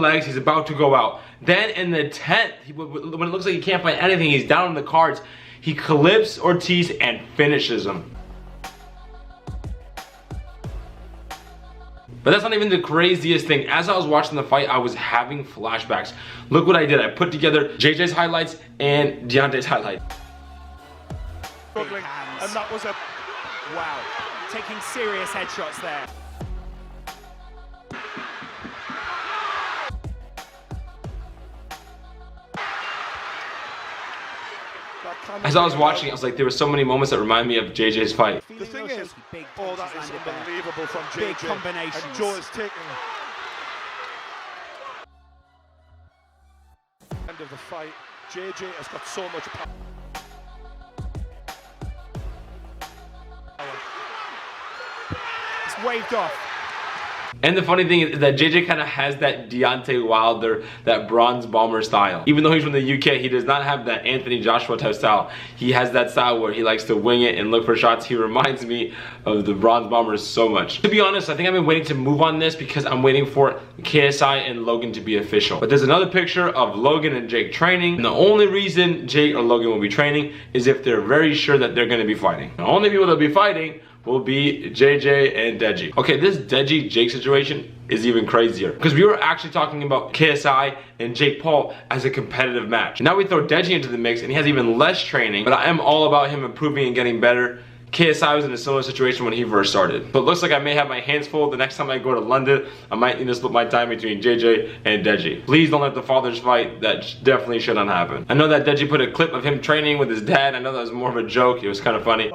legs, he's about to go out. Then in the 10th, when it looks like he can't find anything, he's down in the cards, he clips Ortiz and finishes him. But that's not even the craziest thing. As I was watching the fight, I was having flashbacks. Look what I did. I put together JJ's highlights and Deontay's highlights. And that was a... Wow. Taking serious headshots there. As I was watching, I was like, there were so many moments that remind me of JJ's fight. The thing is, oh, that is unbelievable from JJ. Big combinations. And Joe is taking end of the fight. JJ has got so much power. It's waved off. And the funny thing is that JJ kind of has that Deontay Wilder, that bronze bomber style. Even though he's from the UK, he does not have that Anthony Joshua type style. He has that style where he likes to wing it and look for shots. He reminds me of the bronze bombers so much. To be honest, I think I've been waiting to move on this because I'm waiting for KSI and Logan to be official. But there's another picture of Logan and Jake training. And the only reason Jake or Logan will be training is if they're very sure that they're going to be fighting. The only people that'll be fighting will be JJ and Deji. Okay, this Deji Jake situation is even crazier because we were actually talking about KSI and Jake Paul as a competitive match. Now we throw Deji into the mix and he has even less training, but I am all about him improving and getting better. KSI was in a similar situation when he first started. But it looks like I may have my hands full. The next time I go to London, I might need to split my time between JJ and Deji. Please don't let the fathers fight. That definitely should not happen. I know that Deji put a clip of him training with his dad. I know that was more of a joke. It was kind of funny.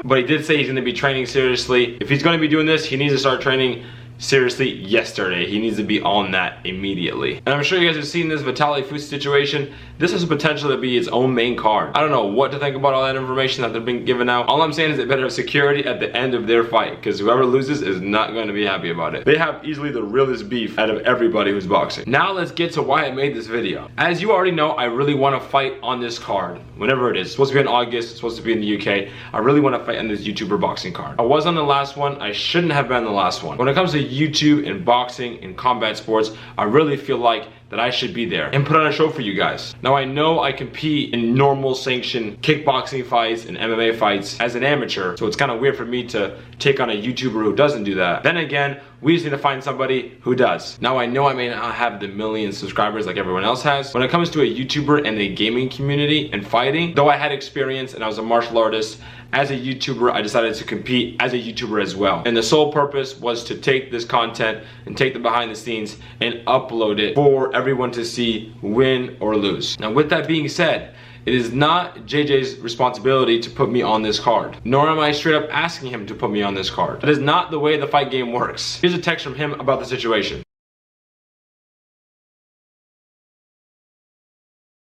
But he did say he's going to be training seriously. If he's going to be doing this, he needs to start training seriously yesterday. He needs to be on that immediately. And I'm sure you guys have seen this Vitaly Fusi situation. This has the potential to be its own main card. I don't know what to think about all that information that they've been giving out. All I'm saying is they better have security at the end of their fight because whoever loses is not going to be happy about it. They have easily the realest beef out of everybody who's boxing. Now let's get to why I made this video. As you already know, I really want to fight on this card. Whenever it is. It's supposed to be in August. It's supposed to be in the UK. I really want to fight on this YouTuber boxing card. I was on the last one. I shouldn't have been on the last one. When it comes to YouTube and boxing and combat sports, I really feel like that I should be there and put on a show for you guys. Now I know I compete in normal sanctioned kickboxing fights and MMA fights as an amateur, so it's kind of weird for me to take on a YouTuber who doesn't do that. Then again, we just need to find somebody who does. Now I know I may not have the million subscribers like everyone else has. When it comes to a YouTuber and the gaming community and fighting, though I had experience and I was a martial artist, as a YouTuber, I decided to compete as a YouTuber as well. And the sole purpose was to take this content and take the behind the scenes and upload it for everyone to see, win or lose. Now with that being said, it is not JJ's responsibility to put me on this card, nor am I straight up asking him to put me on this card. That is not the way the fight game works. Here's a text from him about the situation.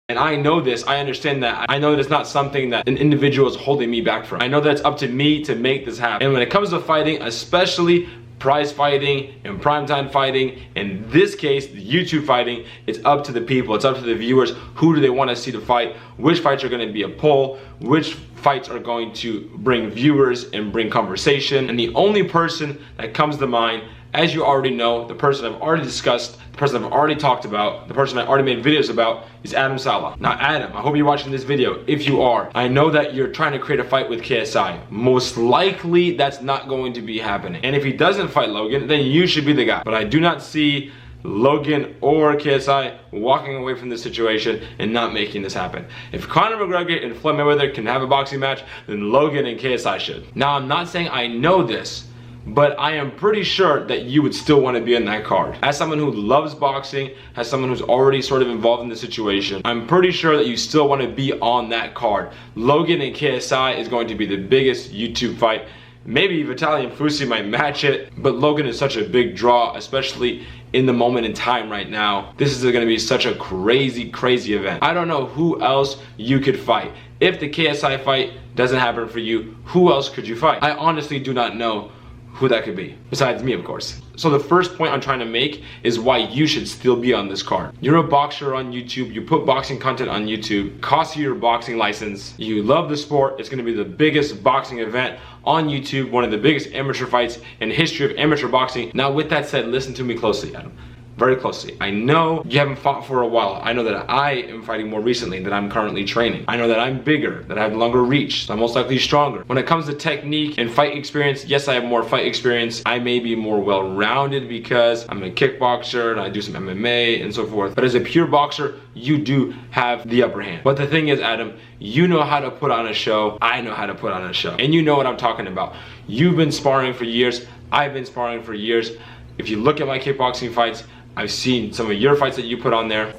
And I know this, I understand that. I know that it's not something that an individual is holding me back from. I know that it's up to me to make this happen. And when it comes to fighting, especially prize fighting and primetime fighting, in this case, the YouTube fighting, it's up to the people, it's up to the viewers. Who do they want to see the fight? Which fights are going to be a pull? Which fights are going to bring viewers and bring conversation? And the only person that comes to mind, as you already know, the person I've already discussed, the person I've already talked about, the person I already made videos about, is Adam Sala. Now Adam, I hope you're watching this video. If you are, I know that you're trying to create a fight with KSI. Most likely that's not going to be happening. And if he doesn't fight Logan, then you should be the guy. But I do not see Logan or KSI walking away from this situation and not making this happen. If Conor McGregor and Floyd Mayweather can have a boxing match, then Logan and KSI should. Now I'm not saying I know this, but I am pretty sure that you would still want to be on that card. As someone who loves boxing, as someone who's already sort of involved in the situation, I'm pretty sure that you still want to be on that card. Logan and KSI is going to be the biggest YouTube fight. Maybe Vitaly and Fusi might match it, but Logan is such a big draw, especially in the moment in time right now. This is going to be such a crazy, crazy event. I don't know who else you could fight. If the KSI fight doesn't happen for you, who else could you fight? I honestly do not know who that could be, besides me, of course. So the first point I'm trying to make is why you should still be on this card. You're a boxer on YouTube, you put boxing content on YouTube, costs you your boxing license, you love the sport, it's gonna be the biggest boxing event on YouTube, one of the biggest amateur fights in the history of amateur boxing. Now with that said, listen to me closely, Adam. Very closely. I know you haven't fought for a while. I know that I am fighting more recently, that I'm currently training. I know that I'm bigger, that I have longer reach, that I'm most likely stronger. When it comes to technique and fight experience, yes, I have more fight experience. I may be more well-rounded because I'm a kickboxer and I do some MMA and so forth. But as a pure boxer, you do have the upper hand. But the thing is, Adam, you know how to put on a show. I know how to put on a show. And you know what I'm talking about. You've been sparring for years. I've been sparring for years. If you look at my kickboxing fights, I've seen some of your fights that you put on there.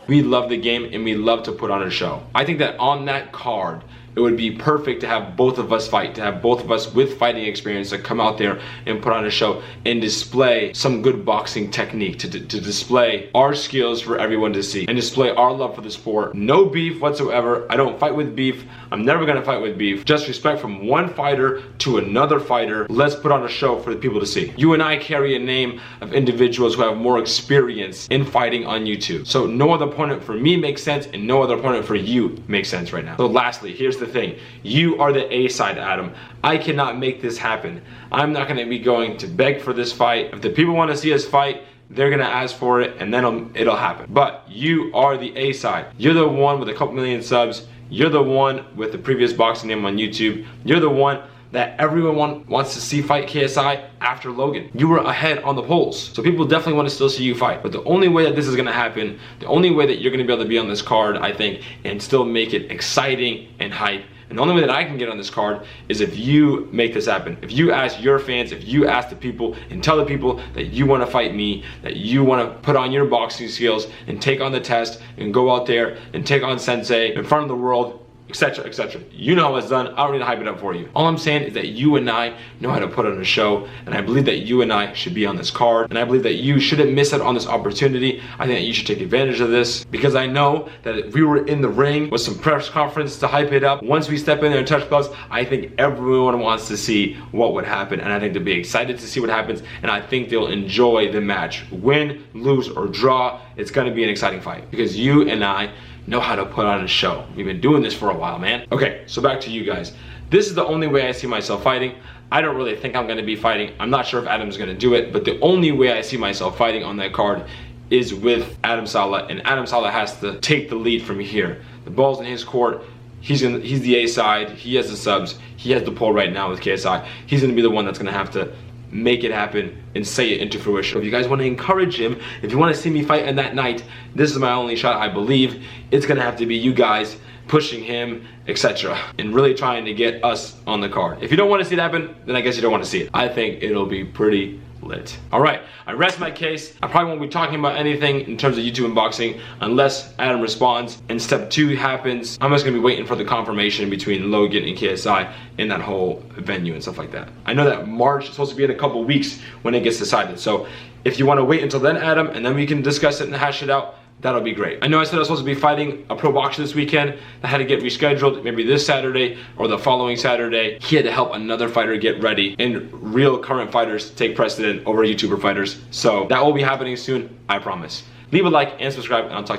We love the game and we love to put on a show. I think that on that card, it would be perfect to have both of us fight, to have both of us with fighting experience to come out there and put on a show and display some good boxing technique, to display our skills for everyone to see and display our love for the sport. No beef whatsoever. I don't fight with beef. I'm never gonna fight with beef. Just respect from one fighter to another fighter. Let's put on a show for the people to see. You and I carry a name of individuals who have more experience in fighting on YouTube. So no other opponent for me makes sense and no other opponent for you makes sense right now. So lastly, here's the thing. You are the A side, Adam. I cannot make this happen. I'm not going to be going to beg for this fight. If the people want to see us fight, they're going to ask for it and then it'll happen. But you are the A side. You're the one with a couple million subs. You're the one with the previous boxing name on YouTube. You're the one that everyone wants to see fight KSI after Logan. You were ahead on the polls. So people definitely want to still see you fight. But the only way that this is going to happen, the only way that you're going to be able to be on this card, I think, and still make it exciting and hype, and the only way that I can get on this card is if you make this happen. If you ask your fans, if you ask the people and tell the people that you want to fight me, that you want to put on your boxing skills and take on the test and go out there and take on Sensei in front of the world, etc., etc. You know how it's done. I don't need to hype it up for you. All I'm saying is that you and I know how to put on a show, and I believe that you and I should be on this card, and I believe that you shouldn't miss out on this opportunity. I think that you should take advantage of this, because I know that if we were in the ring with some press conference to hype it up, once we step in there and touch gloves, I think everyone wants to see what would happen, and I think they'll be excited to see what happens, and I think they'll enjoy the match. Win, lose, or draw, it's gonna be an exciting fight, because you and I know how to put on a show. We've been doing this for a while, man. Okay, so back to you guys. This is the only way I see myself fighting. I don't really think I'm gonna be fighting. I'm not sure if Adam's gonna do it, but the only way I see myself fighting on that card is with Adam Saleh, and Adam Saleh has to take the lead from here. The ball's in his court. He's the A side. He has the subs. He has the pull right now with KSI. He's gonna be the one that's gonna have to make it happen and say it into fruition. If you guys want to encourage him, if you want to see me fight on that night, this is my only shot. I believe it's gonna have to be you guys pushing him, etc., and really trying to get us on the card. If you don't want to see it happen, then I guess you don't want to see it. I think it'll be pretty lit. All right, I rest my case. I probably won't be talking about anything in terms of YouTube unboxing unless Adam responds and step 2 happens. I'm just gonna be waiting for the confirmation between Logan and KSI in that whole venue and stuff like that. I know that March is supposed to be in a couple weeks when it gets decided. So if you want to wait until then, Adam, and then we can discuss it and hash it out, that'll be great. I know I said I was supposed to be fighting a pro boxer this weekend. I had to get rescheduled, maybe this Saturday or the following Saturday. He had to help another fighter get ready, and real current fighters take precedent over YouTuber fighters. So that will be happening soon, I promise. Leave a like and subscribe, and I'll talk to you.